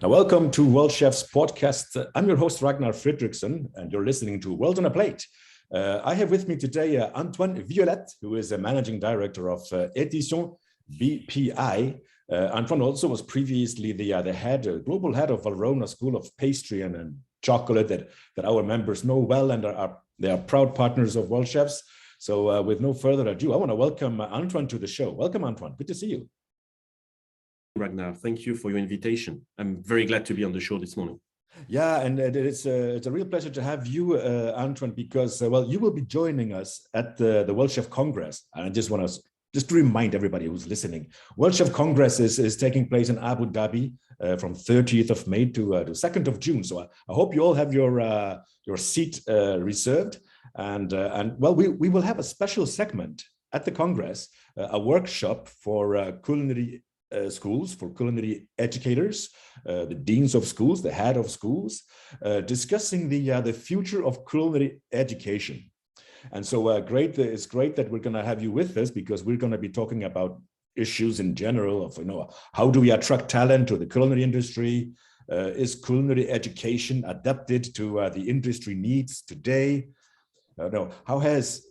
Now, welcome to World Chef's podcast. I'm your host, Ragnar Fredriksson, and you're listening to World on a Plate. I have with me today Antoine Viollette, who is a managing director of Editions BPI. Antoine also was previously the global head of Valrhona School of Pastry and Chocolate that our members know well, and they are proud partners of World Chefs. So with no further ado, I want to welcome Antoine to the show. Welcome, Antoine. Good to see you. Ragnar, thank you for your invitation. I'm very glad to be on the show this morning. Yeah, and it's a real pleasure to have you, Antoine, because you will be joining us at the World Chef Congress. And I just want to remind everybody who's listening, World Chef Congress is taking place in Abu Dhabi from 30th of May to 2nd of June. So I hope you all have your seat reserved. And we will have a special segment at the Congress, a workshop for culinary schools, for culinary educators, the deans of schools, the head of schools, discussing the future of culinary education. And so it's great that we're going to have you with us, because we're going to be talking about issues in general of, how do we attract talent to the culinary industry? Is culinary education adapted to the industry needs today? How has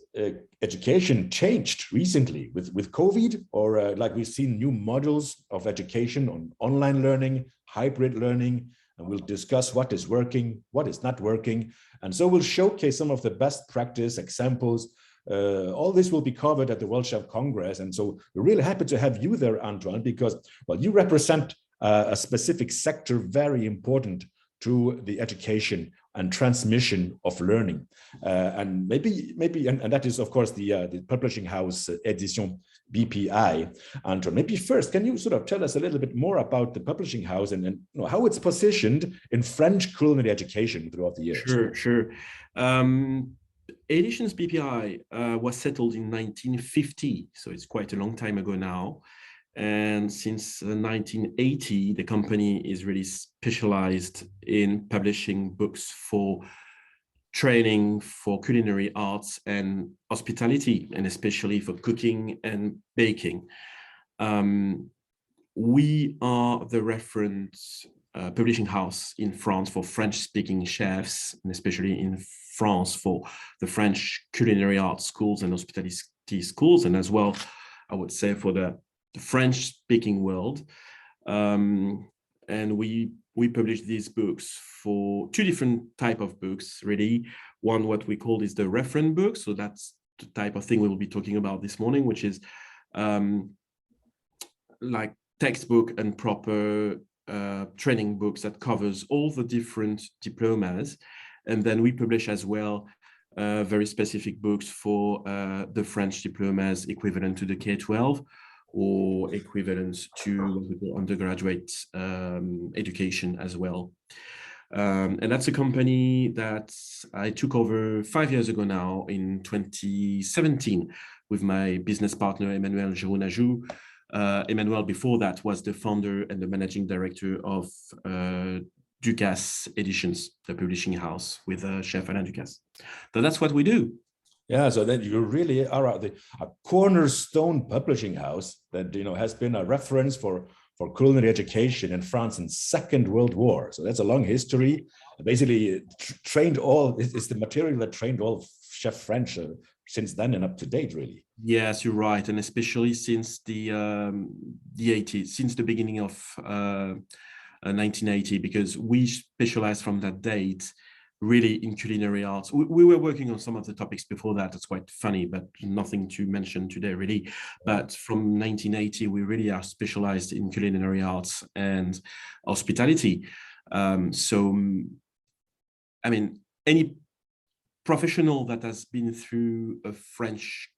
education changed recently with COVID, or like we've seen new models of education on online learning, hybrid learning, and we'll discuss what is working, what is not working. And so we'll showcase some of the best practice examples. All this will be covered at the World Chef Congress. And so we're really happy to have you there, Antoine, because, you represent a specific sector very important to the education and transmission of learning. And that is, of course, the publishing house Editions BPI. Antoine, maybe first, can you sort of tell us a little bit more about the publishing house and how it's positioned in French culinary education throughout the years? Sure. Editions BPI was settled in 1950, so it's quite a long time ago now. And since 1980, the company is really specialized in publishing books for training for culinary arts and hospitality, and especially for cooking and baking. We are the reference publishing house in France for French-speaking chefs, and especially in France for the French culinary arts schools and hospitality schools, and as well, I would say, for the French-speaking world. And we publish these books for two different type of books, really. One, what we call is the reference book. So that's the type of thing we will be talking about this morning, which is like textbook and proper training books that covers all the different diplomas. And then we publish as well very specific books for the French diplomas equivalent to the K-12, or equivalent to undergraduate education as well. And that's a company that I took over 5 years ago now, in 2017, with my business partner, Emmanuel Gironajou. Emmanuel, before that, was the founder and the managing director of Ducasse Editions, the publishing house with Chef Alain Ducasse. So that's what we do. Yeah, so that you really are a cornerstone publishing house that has been a reference for culinary education in France in Second World War. So that's a long history. Basically, it's the material that trained all Chef French since then and up to date, really. Yes, you're right, and especially since the 80s, since the beginning of 1980, because we specialized from that date really in culinary arts. We were working on some of the topics before that. It's quite funny, but nothing to mention today, really. But from 1980, we really are specialized in culinary arts and hospitality. Any professional that has been through a French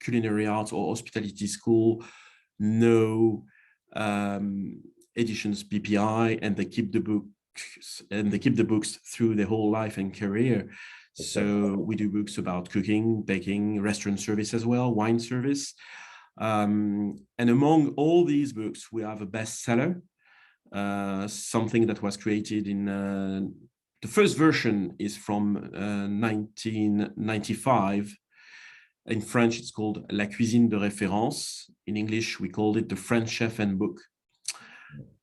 culinary arts or hospitality school know Editions BPI, and they keep the books through their whole life and career. So we do books about cooking, baking, restaurant service as well, wine service. And among all these books, we have a bestseller, something that was created in, the first version is from 1995. In French, it's called La Cuisine de Reference. In English, we called it the French Chef Handbook.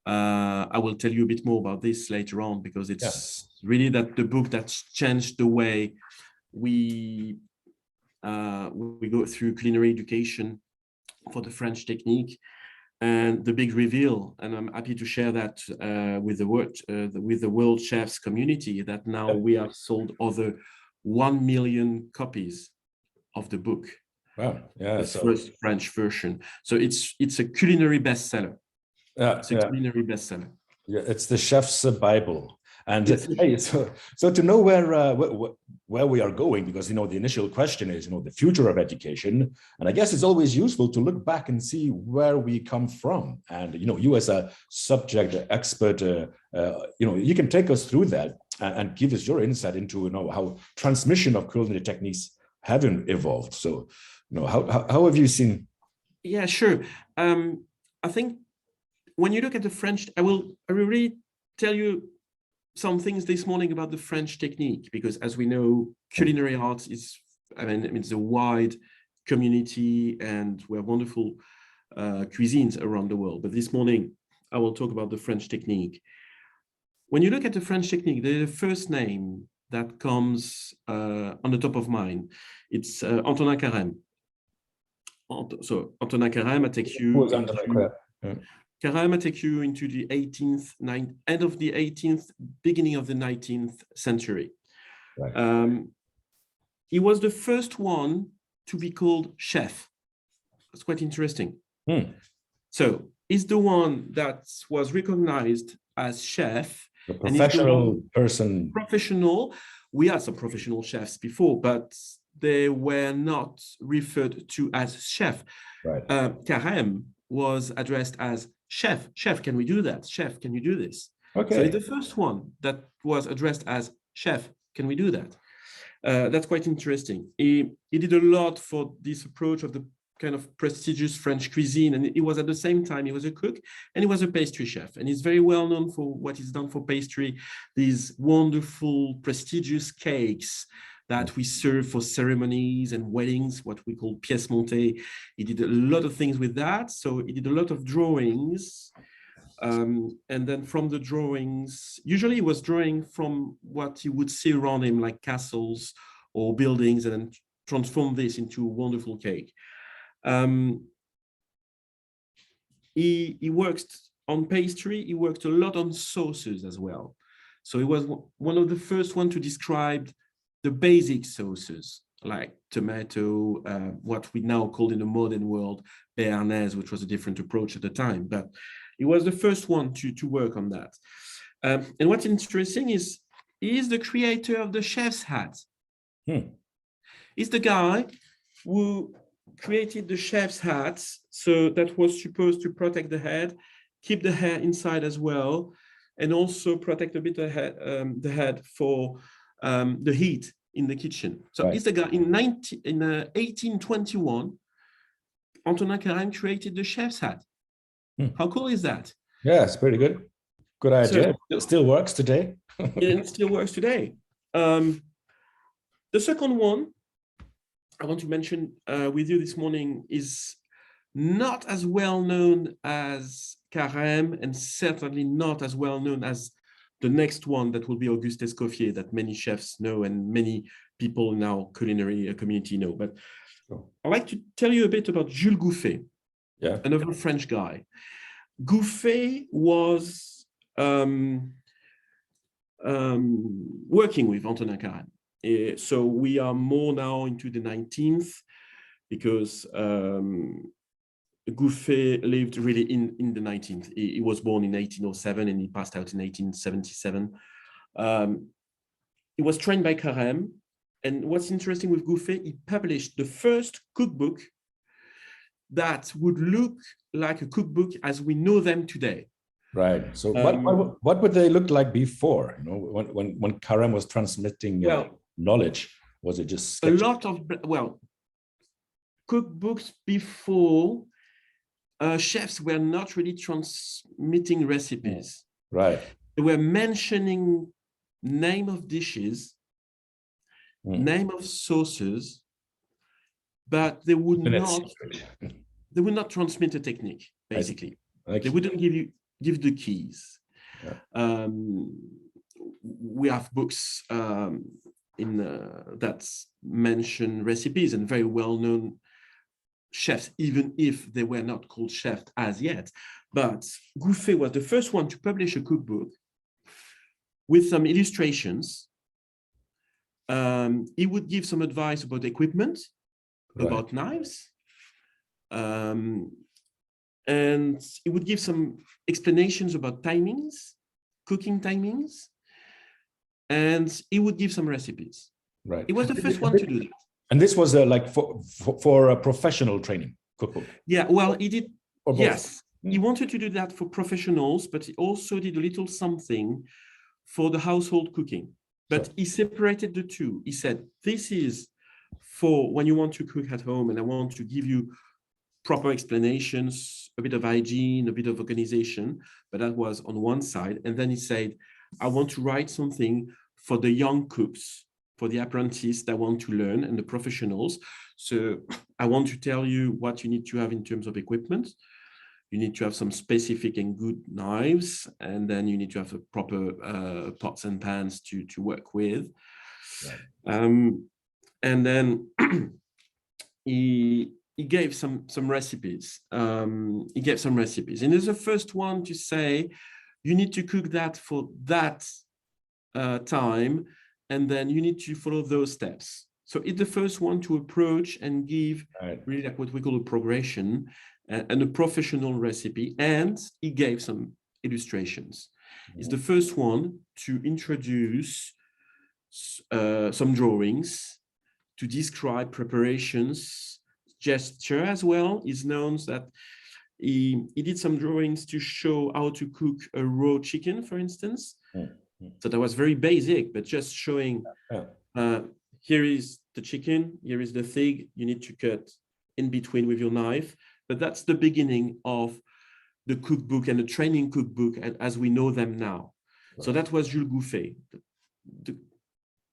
I will tell you a bit more about this later on, because it's really the book that's changed the way we go through culinary education for the French technique, and the big reveal. And I'm happy to share that with the World Chefs community, that now we have sold over 1 million copies of the book. Wow! Yeah, the first French version. So it's a culinary bestseller. It's a culinary bestseller. Yeah, it's the chef's Bible. And hey, so to know where we are going, because the initial question is the future of education, and I guess it's always useful to look back and see where we come from. And you as a subject expert, you can take us through that and give us your insight into how transmission of culinary techniques have evolved. So how have you seen? Yeah, sure. I think when you look at the French, I will really tell you some things this morning about the French technique, because as we know, culinary arts it's a wide community, and we have wonderful cuisines around the world. But this morning, I will talk about the French technique. When you look at the French technique, the first name that comes on the top of mind, it's Antonin Carême. So Antonin Carême, I take you. Carême, I take you into the end of the 18th, beginning of the 19th century. Right. He was the first one to be called chef. That's quite interesting. So he's the one that was recognized as chef. A professional person. Professional. We had some professional chefs before, but they were not referred to as chef. Right. Carême was addressed as chef. Chef, can we do that? Chef, can you do this? Okay. So it's the first one that was addressed as chef. Can we do that? That's quite interesting. He did a lot for this approach of the kind of prestigious French cuisine, and he was at the same time, he was a cook and he was a pastry chef, and he's very well known for what he's done for pastry, these wonderful prestigious cakes that we serve for ceremonies and weddings, what we call pièces montées. He did a lot of things with that. So he did a lot of drawings. And then from the drawings, usually he was drawing from what you would see around him, like castles or buildings, and then transform this into a wonderful cake. He worked on pastry. He worked a lot on sauces as well. So he was one of the first ones to describe the basic sauces, like tomato, what we now call in the modern world, béarnaise, which was a different approach at the time. But he was the first one to work on that. And what's interesting is he is the creator of the chef's hat. He's the guy who created the chef's hat, so that was supposed to protect the head, keep the hair inside as well, and also protect a bit the head for the heat in the kitchen. So right. He's the guy in 1821, Antonin Carême created the chef's hat. How cool is that? Yeah, it's pretty good. Good idea. So, it still works today. It still works today. The second one I want to mention with you this morning is not as well known as Carême, and certainly not as well known as the next one that will be Auguste Escoffier, that many chefs know and many people in our culinary community know. But I'd like to tell you a bit about Jules Gouffet, another French guy. Gouffet was working with Antonin Carême. So we are more now into the 19th, because Gouffet lived really in the 19th. He was born in 1807 and he passed out in 1877. He was trained by Carême. And what's interesting with Gouffet, he published the first cookbook that would look like a cookbook as we know them today. Right. So what would they look like before? When Carême was transmitting knowledge? Was it just sketches? A lot of cookbooks before? Chefs were not really transmitting recipes. Right. They were mentioning name of dishes, name of sauces, but they would not transmit a technique, basically. They wouldn't give you give the keys. Yeah. We have books that mention recipes and very well-known chefs, even if they were not called chefs as yet. But Gouffet was the first one to publish a cookbook with some illustrations. He would give some advice about equipment, about knives, and he would give some explanations about timings, cooking timings, and he would give some recipes. Right. He was the first one to do that. And this was like for a professional training cookbook. Yeah, well, he did. Yes, Mm. he wanted to do that for professionals, but he also did a little something for the household cooking. But Sure. he separated the two. He said, this is for when you want to cook at home, and I want to give you proper explanations, a bit of hygiene, a bit of organization, but that was on one side. And then he said, I want to write something for the young cooks, for the apprentices that want to learn and the professionals. So I want to tell you what you need to have in terms of equipment. You need to have some specific and good knives, and then you need to have a proper pots and pans to work with. Right. And then he gave some recipes. He gave some recipes, and he's the first one to say, you need to cook that for that time, and then you need to follow those steps. So it's the first one to approach and give really like what we call a progression and a professional recipe, and he gave some illustrations. He's the first one to introduce some drawings, to describe preparations, gesture as well. He's known that he did some drawings to show how to cook a raw chicken, for instance. So that was very basic, but just showing, here is the chicken, here is the fig, you need to cut in between with your knife. But that's the beginning of the cookbook and the training cookbook as we know them now. Right. So that was Jules Gouffet. The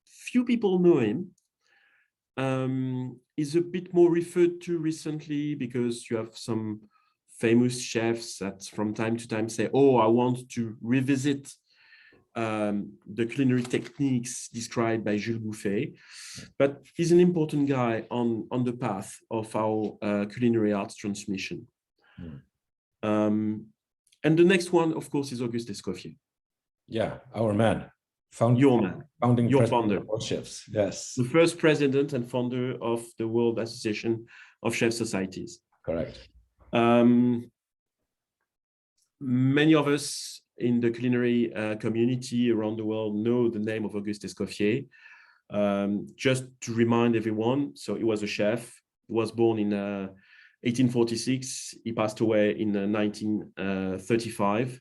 few people know him. He's a bit more referred to recently because you have some famous chefs that from time to time say, oh, I want to revisit the culinary techniques described by Jules Gouffet, but he's an important guy on the path of our culinary arts transmission. And the next one, of course, is Auguste Escoffier. Yeah, our man. Your man. Founding your president founder. of all chefs, yes. The first president and founder of the World Association of Chef Societies. Correct. Many of us in the culinary community around the world know the name of Auguste Escoffier. Just to remind everyone, so he was a chef. He was born in 1846. He passed away in 1935.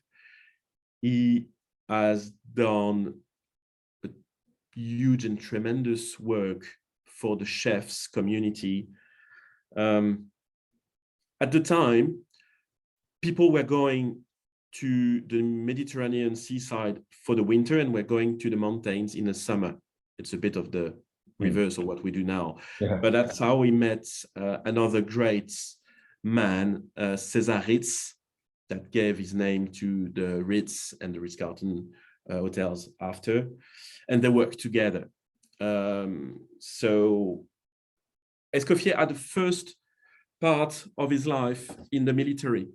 He has done a huge and tremendous work for the chefs community. At the time, people were going to the Mediterranean seaside for the winter and we're going to the mountains in the summer. It's a bit of the reverse of what we do now. Yeah. But that's how we met another great man, César Ritz, that gave his name to the Ritz and the Ritz-Carlton hotels after, and they worked together. So Escoffier had the first part of his life in the military.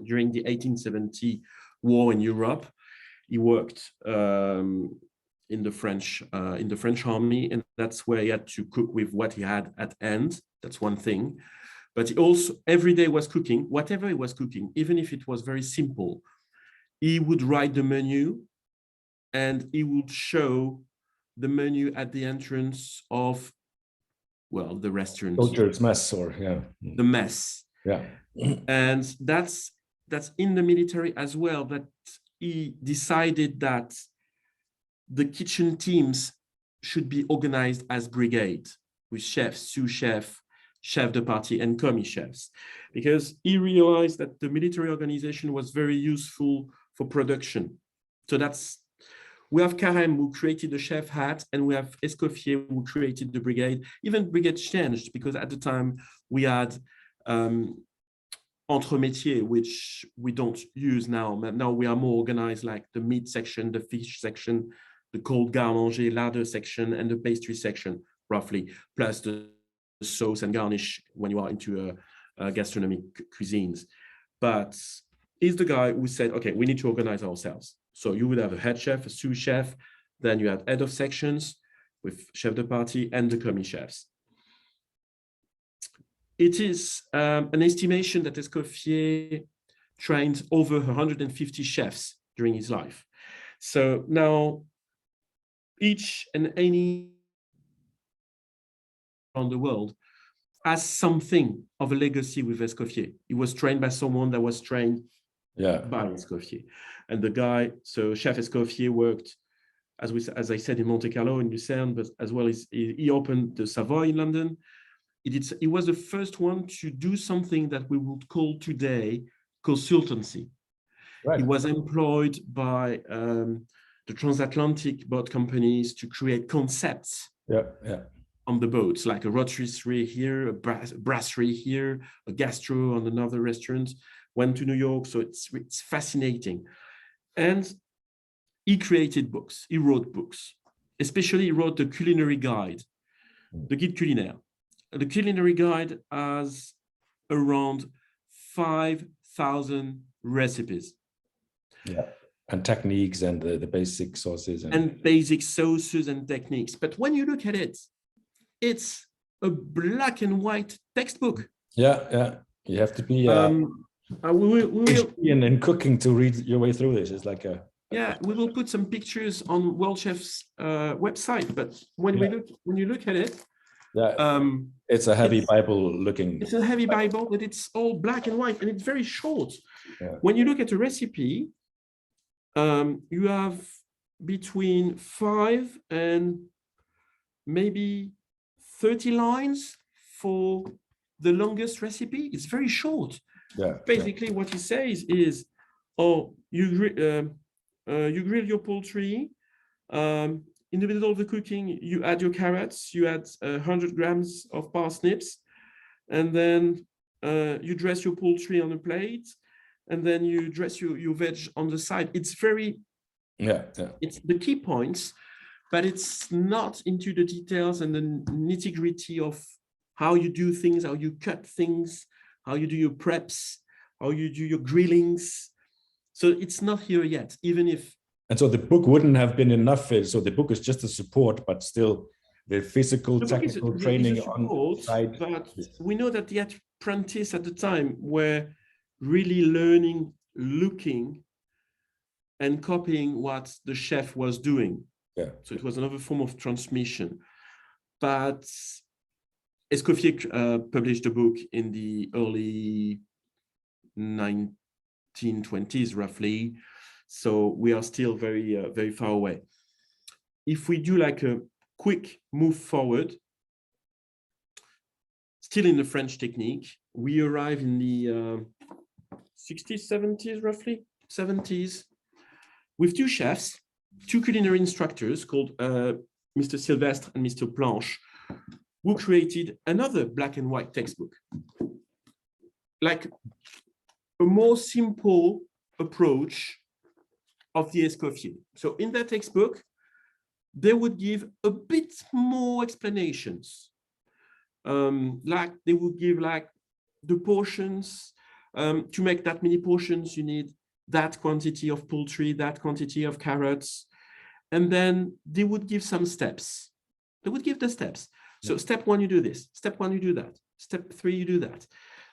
During the 1870 war in Europe, he worked in the French army, and that's where he had to cook with what he had at hand. That's one thing. But he also every day was cooking, whatever he was cooking, even if it was very simple. He would write the menu, and he would show the menu at the entrance of, well, the restaurant. Soldier's mess, or yeah, the mess. Yeah, and that's in the military as well, that he decided that the kitchen teams should be organized as brigade, with chefs, sous chef, chef de partie, and commis chefs, because he realized that the military organization was very useful for production. So we have Carême, who created the chef hat, and we have Escoffier, who created the brigade. Even brigade changed, because at the time we had entre métiers, which we don't use now. Now we are more organized, like the meat section, the fish section, the cold garde-manger, larder section, and the pastry section, roughly, plus the sauce and garnish when you are into gastronomic cuisines. But he's the guy who said, okay, we need to organize ourselves. So you would have a head chef, a sous chef, then you have head of sections with chef de partie and the commis chefs. It is an estimation that Escoffier trained over 150 chefs during his life. So now each and any around the world has something of a legacy with Escoffier. He was trained by someone that was trained by Escoffier. And the guy, so Chef Escoffier worked, as I said, in Monte Carlo, in Lucerne, but as well as he opened the Savoy in London. He was the first one to do something that we would call today consultancy. Right. He was employed by the transatlantic boat companies to create concepts on the boats, like a rotisserie here, a brasserie here, a gastro on another restaurant. Went to New York, so it's fascinating. And he created books. He wrote books. Especially, he wrote the Culinary Guide, the Guide Culinaire. The Culinary Guide has around 5,000 recipes. Yeah, and techniques and the basic sauces. And basic sauces and techniques. But when you look at it, it's a black and white textbook. Yeah. You have to be in cooking to read your way through this. It's like a... Yeah, we will put some pictures on World Chef's website. But when you look at it, it's a heavy Bible looking. It's a heavy Bible, but it's all black and white, and it's very short. Yeah. When you look at a recipe, you have between 5 and maybe 30 lines for the longest recipe. It's very short. Yeah. Basically, what he says is, you grill your poultry. In the middle of the cooking, you add your carrots, you add 100 grams of parsnips, and then you dress your poultry on a plate, and then you dress your veg on the side. It's very, it's the key points, but it's not into the details and the nitty-gritty of how you do things, how you cut things, how you do your preps, how you do your grillings. So it's not here yet, even if... And so the book wouldn't have been enough. So the book is just a support, but still the physical, technical training on side. But we know that the apprentices at the time were really learning, looking, and copying what the chef was doing. Yeah. So it was another form of transmission. But Escoffier published a book in the early 1920s, roughly. So we are still very far away. If we do like a quick move forward, still in the French technique, we arrive in the 60s, 70s, roughly 70s, with two chefs, two culinary instructors called Mr. Sylvestre and Mr. Planche, who created another black and white textbook, like a more simple approach of the Escoffier. So in that textbook, they would give a bit more explanations. Like they would give like the portions. To make that many portions, you need that quantity of poultry, that quantity of carrots. And then they would give some steps. They would give the steps. So step 1, you do this. Step 1, you do that. Step 3, you do that.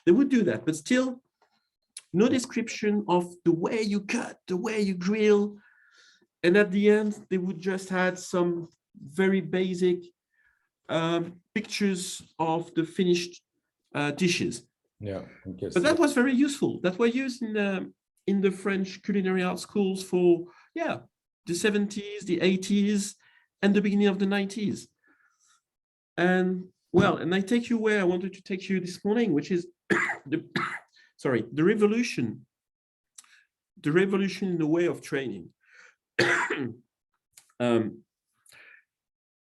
They would do that, but still, no description of the way you cut, the way you grill. And at the end, they would just add some very basic pictures of the finished dishes. Yeah, but that was very useful. That was used in the French culinary art schools for, the 70s, the 80s, and the beginning of the 90s. And well, and I take you where I wanted to take you this morning, which is the revolution in the way of training.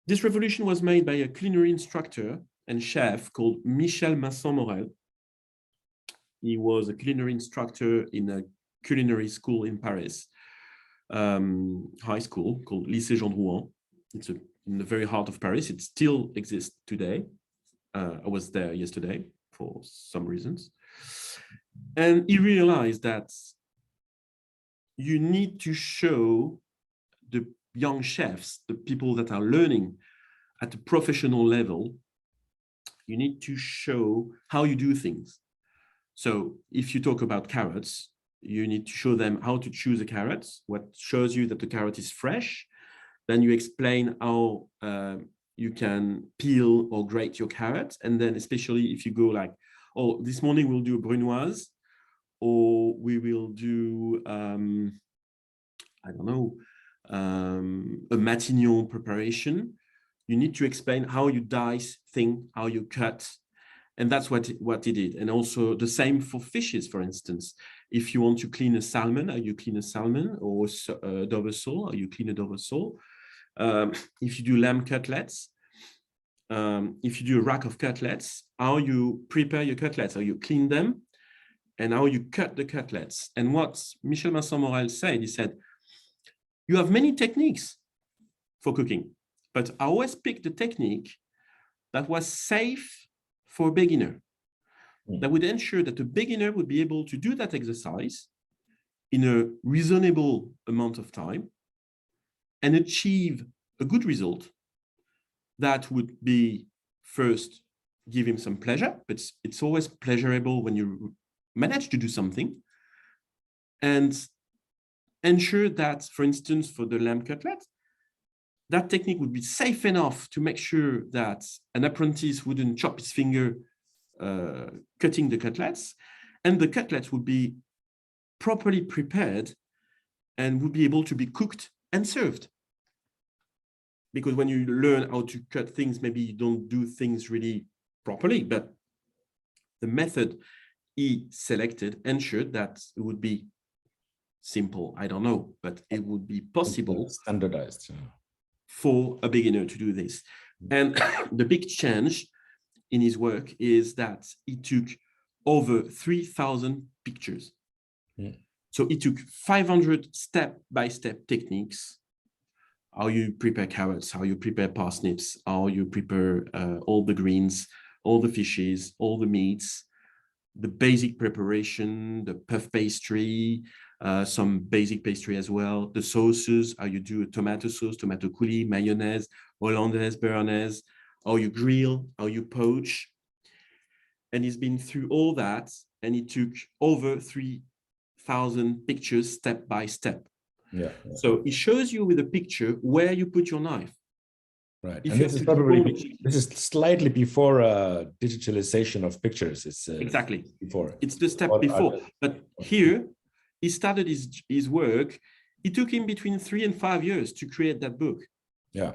This revolution was made by a culinary instructor and chef called Michel Masson-Morel. He was a culinary instructor in a culinary school in Paris, high school called Lycée Jean Drouin. It's in the very heart of Paris. It still exists today. I was there yesterday for some reasons. And he realized that you need to show the young chefs, the people that are learning at a professional level, you need to show how you do things. So if you talk about carrots, you need to show them how to choose a carrot, what shows you that the carrot is fresh. Then you explain how you can peel or grate your carrot. And then especially if you go like, oh, this morning we'll do a brunoise, or we will do, I don't know, a Matignon preparation. You need to explain how you dice things, how you cut. And that's what he did. And also the same for fishes, for instance. If you want to clean a salmon, how you clean a salmon, or a Dover sole, how you clean a Dover sole. If you do lamb cutlets, if you do a rack of cutlets, how you prepare your cutlets, how you clean them, and how you cut the cutlets. And what Michel Vincent Morel said, he said, you have many techniques for cooking, but I always picked the technique that was safe for a beginner, that would ensure that a beginner would be able to do that exercise in a reasonable amount of time and achieve a good result that would be, first, give him some pleasure, but it's always pleasurable when you manage to do something, and ensure that, for instance, for the lamb cutlet, that technique would be safe enough to make sure that an apprentice wouldn't chop his finger cutting the cutlets, and the cutlets would be properly prepared and would be able to be cooked and served. Because when you learn how to cut things, maybe you don't do things really properly, but the method he selected ensured that it would be simple, I don't know, but it would be possible, standardized, for a beginner to do this. And the big change in his work is that he took over 3,000 pictures. So he took 500 step-by-step techniques, how you prepare carrots, how you prepare parsnips, how you prepare all the greens, all the fishes, all the meats, the basic preparation, the puff pastry, some basic pastry as well, the sauces, how you do a tomato sauce, tomato coulis, mayonnaise, hollandaise, béarnaise, how you grill, how you poach. And he's been through all that, and he took over 3,000 pictures step by step. Yeah. So it shows you with a picture where you put your knife. Right. If And this is probably, this is slightly before digitalization of pictures. It's exactly before. It's the step before. But here, he started his work. It took him between 3 and 5 years to create that book. Yeah.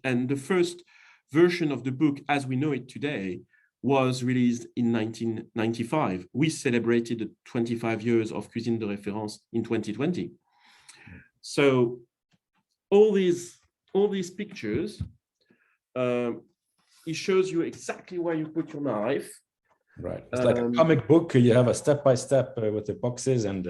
And the first version of the book, as we know it today, was released in 1995. We celebrated the 25 years of Cuisine de Reference in 2020. So all these pictures, it shows you exactly where you put your knife. Right. It's like a comic book. You have a step-by-step with the boxes and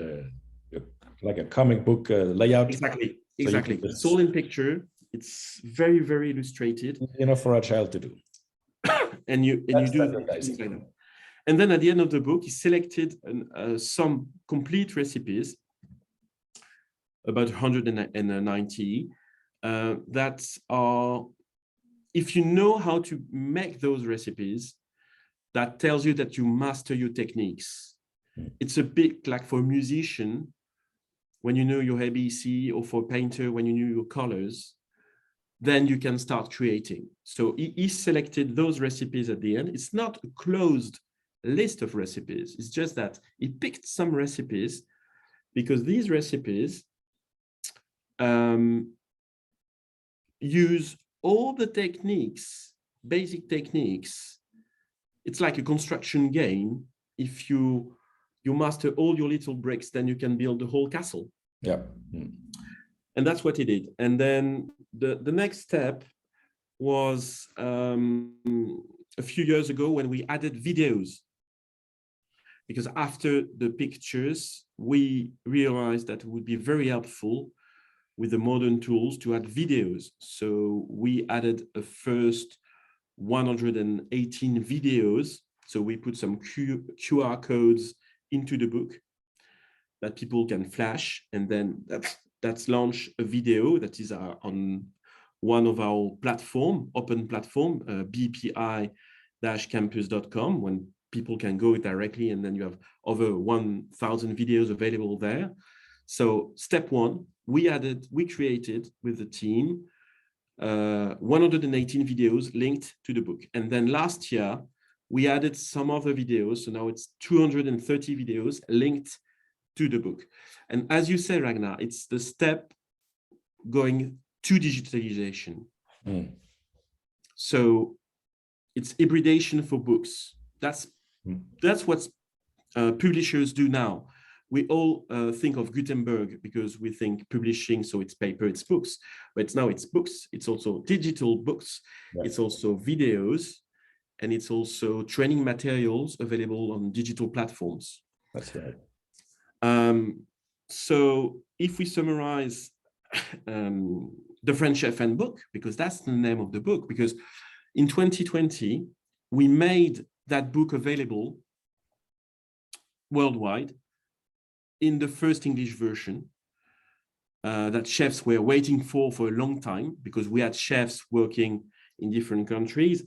like a comic book layout. Exactly. So Exactly. It's all in picture. It's very, very illustrated. Enough for a child to do. And you do things like that. And then at the end of the book, he selected some complete recipes, about 190, that are, if you know how to make those recipes, that tells you that you master your techniques. It's a bit like for a musician, when you know your ABC, or for a painter, when you know your colors, then you can start creating. So he selected those recipes at the end. It's not a closed list of recipes. It's just that he picked some recipes because these recipes use all the techniques, basic techniques. It's like a construction game. If you master all your little bricks, then you can build the whole castle. Yeah. And that's what he did. And then the next step was a few years ago when we added videos. because after the pictures, we realized that it would be very helpful with the modern tools to add videos. So we added a first 118 videos. So we put some QR codes into the book that people can flash, and then that's launch a video that is on one of our open platform, BPI-campus.com, when people can go directly, and then you have over 1,000 videos available there. So step one, we created with the team 118 videos linked to the book. And then last year, we added some other videos. So now it's 230 videos linked to the book. And as you say, Ragnar, it's the step going to digitalization. So it's hybridation for books. That's what publishers do now. We all think of Gutenberg because we think publishing, so it's paper, it's books. But now it's books. It's also digital books. Yeah. It's also videos, and it's also training materials available on digital platforms. That's right. So if we summarize the French Chef Handbook, because that's the name of the book, because in 2020, we made that book available worldwide in the first English version that chefs were waiting for a long time, because we had chefs working in different countries,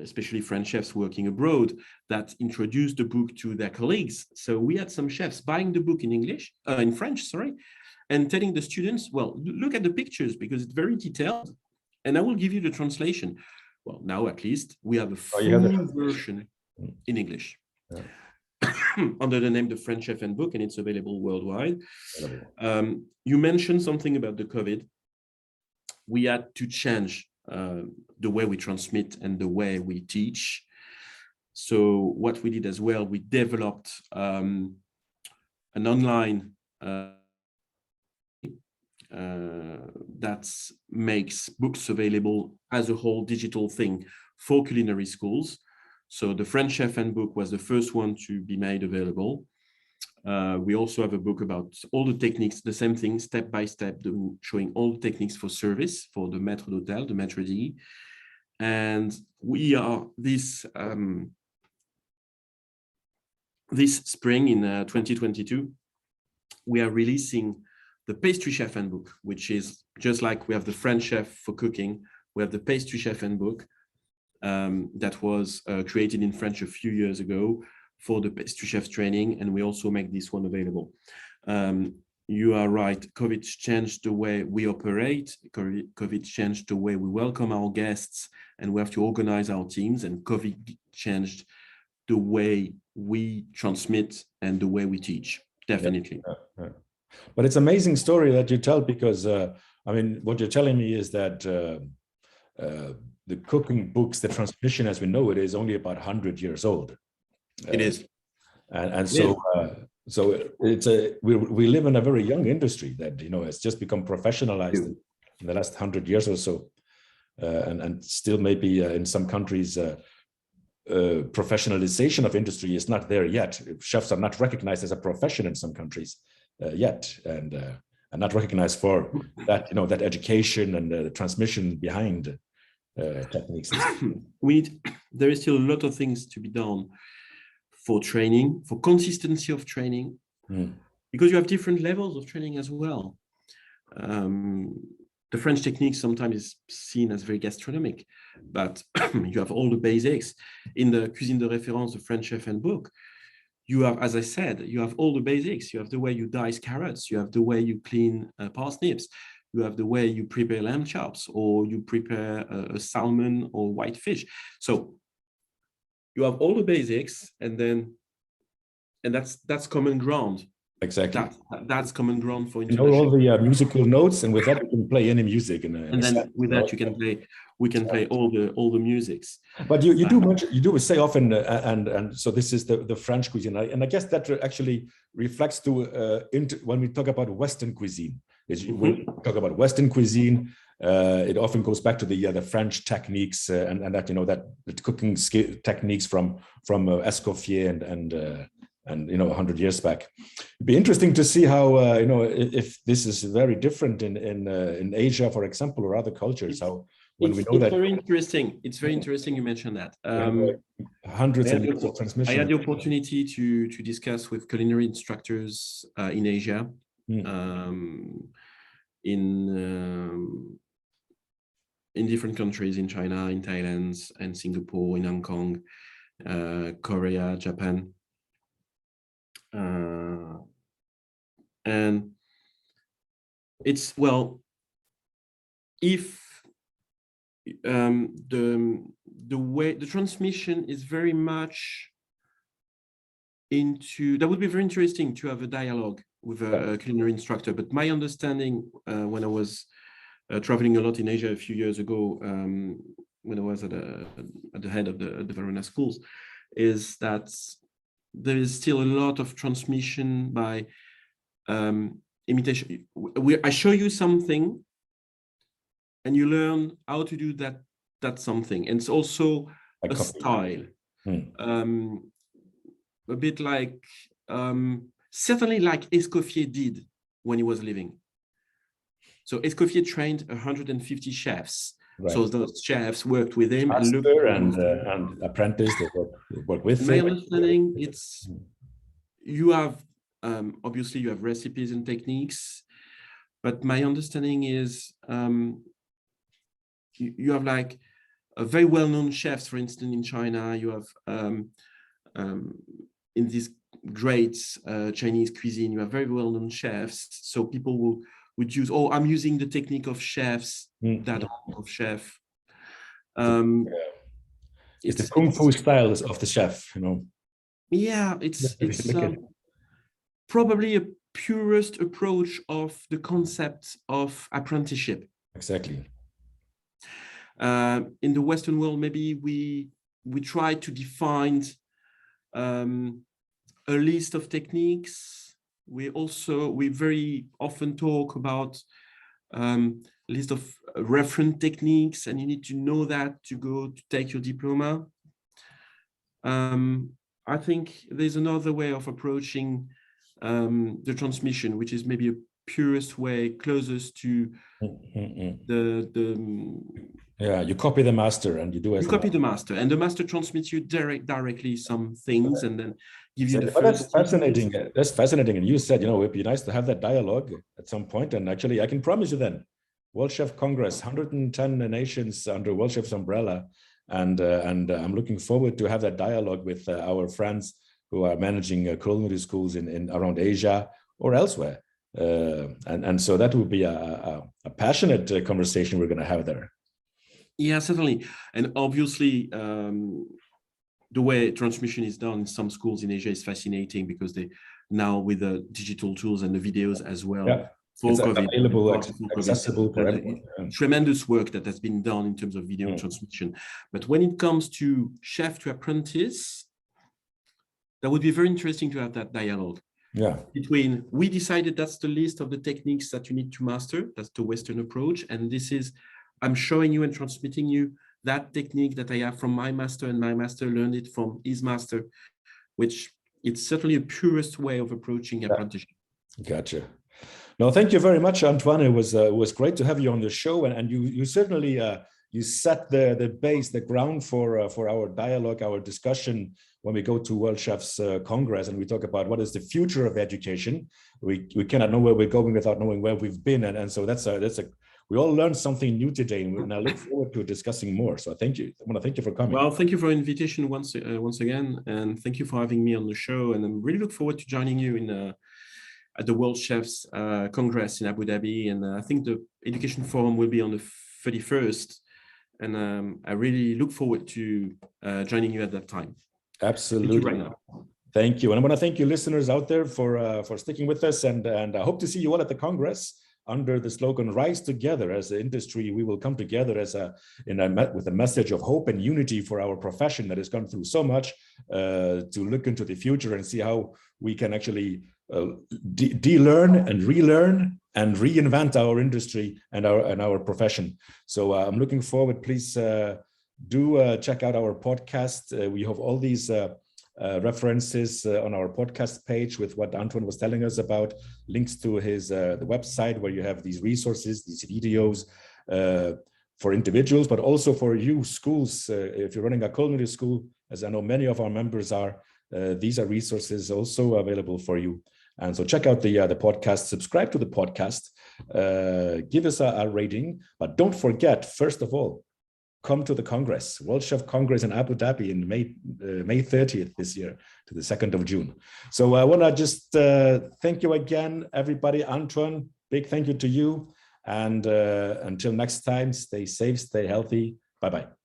especially French chefs working abroad, that introduced the book to their colleagues. So we had some chefs buying the book in French, and telling the students, well, look at the pictures because it's very detailed, and I will give you the translation. Well, now at least we have a full version in English. Yeah. Under the name the French Chef Handbook, and it's available worldwide. You mentioned something about the COVID. We had to change the way we transmit and the way we teach. So what we did as well, we developed an online that makes books available as a whole digital thing for culinary schools. So the French Chef Handbook was the first one to be made available. We also have a book about all the techniques, the same thing, step by step, showing all the techniques for service, for the maître d'hôtel, the maître d'. And we are this spring in 2022, we are releasing the Pastry Chef Handbook, which is just like we have the French Chef for cooking, we have the Pastry Chef Handbook that was created in French a few years ago for the pastry chef training, and we also make this one available. You are right, COVID changed the way we operate, COVID changed the way we welcome our guests, and we have to organize our teams, and COVID changed the way we transmit and the way we teach, definitely. Yeah. But it's an amazing story that you tell, because I mean, what you're telling me is that the cooking books, the transmission as we know it, is only about 100 years old. It is. And so it's we live in a very young industry that, you know, has just become professionalized in the last 100 years or so. And still maybe in some countries, professionalization of industry is not there yet. Chefs are not recognized as a profession in some countries yet, and not recognized for that, you know, that education and the transmission behind techniques. There is still a lot of things to be done for training, for consistency of training, because you have different levels of training as well. The French technique sometimes is seen as very gastronomic, but you have all the basics. In the Cuisine de Reference, the French Chef Handbook, you have, as I said, you have all the basics. You have the way you dice carrots, you have the way you clean parsnips, you have the way you prepare lamb chops, or you prepare a salmon or white fish. So you have all the basics, and that's common ground. Exactly. That's common ground for international. You know all the musical notes, and with that you can play any music. And then with that we can play all the musics. But you do say often, and so this is the French cuisine, and I guess that actually reflects to when we talk about Western cuisine. When we talk about Western cuisine, it often goes back to the French techniques and that that the cooking techniques from Escoffier and 100 years back. It'd be interesting to see how if this is very different in Asia, for example, or other cultures. It's very interesting. It's very interesting you mentioned that. Hundreds of years of transmission. I had the opportunity to discuss with culinary instructors in Asia, in different countries, in China, in Thailand, and Singapore, in Hong Kong, Korea, Japan. And it's, well, if the way the transmission is very much into, that would be very interesting to have a dialogue with a culinary instructor. But my understanding when I was traveling a lot in Asia a few years ago, when I was at the head of the Valrhona schools, is that there is still a lot of transmission by imitation. I show you something and you learn how to do that something. And it's also a style. A bit like, certainly like Escoffier did when he was living. So Escoffier trained 150 chefs. Right. So those chefs worked with him and looked and apprentice, they work with him. My understanding, it's, you have, obviously you have recipes and techniques, but my understanding is you have like a very well-known chefs, for instance, in China, you have in this great Chinese cuisine, you have very well-known chefs. So people would use, oh, I'm using the technique of chefs, that of chef. It's the kung fu styles of the chef, Yeah, it's probably a purest approach of the concept of apprenticeship. Exactly. In the Western world, maybe we try to define a list of techniques. We very often talk about list of reference techniques, and you need to know that to go to take your diploma. I think there's another way of approaching the transmission, which is maybe a purest way, closest to yeah, you copy the master and you do as you copy the master, and the master transmits you directly some things, and then give you the first. That's fascinating. Things. That's fascinating. And you said, it'd be nice to have that dialogue at some point. And actually, I can promise you then, World Chef Congress, 110 nations under World Chef's umbrella, and I'm looking forward to have that dialogue with our friends who are managing culinary schools in around Asia or elsewhere. And so that will be a passionate conversation we're going to have there. Yeah, certainly. And obviously, the way transmission is done in some schools in Asia is fascinating, because they now, with the digital tools and the videos as well, it's available, accessible for everyone. Tremendous work that has been done in terms of video transmission. But when it comes to chef to apprentice, that would be very interesting to have that dialogue. Yeah. Between, we decided that's the list of the techniques that you need to master. That's the Western approach. And this is, I'm showing you and transmitting you that technique that I have from my master, and my master learned it from his master, which it's certainly a purest way of approaching apprenticeship. Gotcha. No, thank you very much, Antoine. It was great to have you on the show, and you certainly you set the base, the ground for our dialogue, our discussion when we go to World Chefs Congress and we talk about what is the future of education. We cannot know where we're going without knowing where we've been, and so we all learned something new today, and I look forward to discussing more. So thank you. I want to thank you for coming. Well, thank you for the invitation once again, and thank you for having me on the show. And I'm really look forward to joining you at the World Chefs Congress in Abu Dhabi, and I think the Education Forum will be on the 31st, and I really look forward to joining you at that time. Absolutely. Thank you right now. Thank you, and I want to thank you, listeners out there, for sticking with us, and I hope to see you all at the Congress under the slogan "Rise Together." As an industry, we will come together with a message of hope and unity for our profession that has gone through so much, to look into the future and see how we can actually de-learn and relearn and reinvent our industry and our profession. So I'm looking forward. Please do check out our podcast. We have all these references on our podcast page with what Antoine was telling us about, links to his the website where you have these resources, these videos for individuals, but also for you schools. If you're running a culinary school, as I know many of our members are, these are resources also available for you. And so check out the podcast, subscribe to the podcast, give us a rating, but don't forget, first of all, come to the Congress, World Chef Congress in Abu Dhabi in May 30th this year to the 2nd of June. So I want to just thank you again, everybody. Antoine, big thank you to you. And until next time, stay safe, stay healthy. Bye-bye.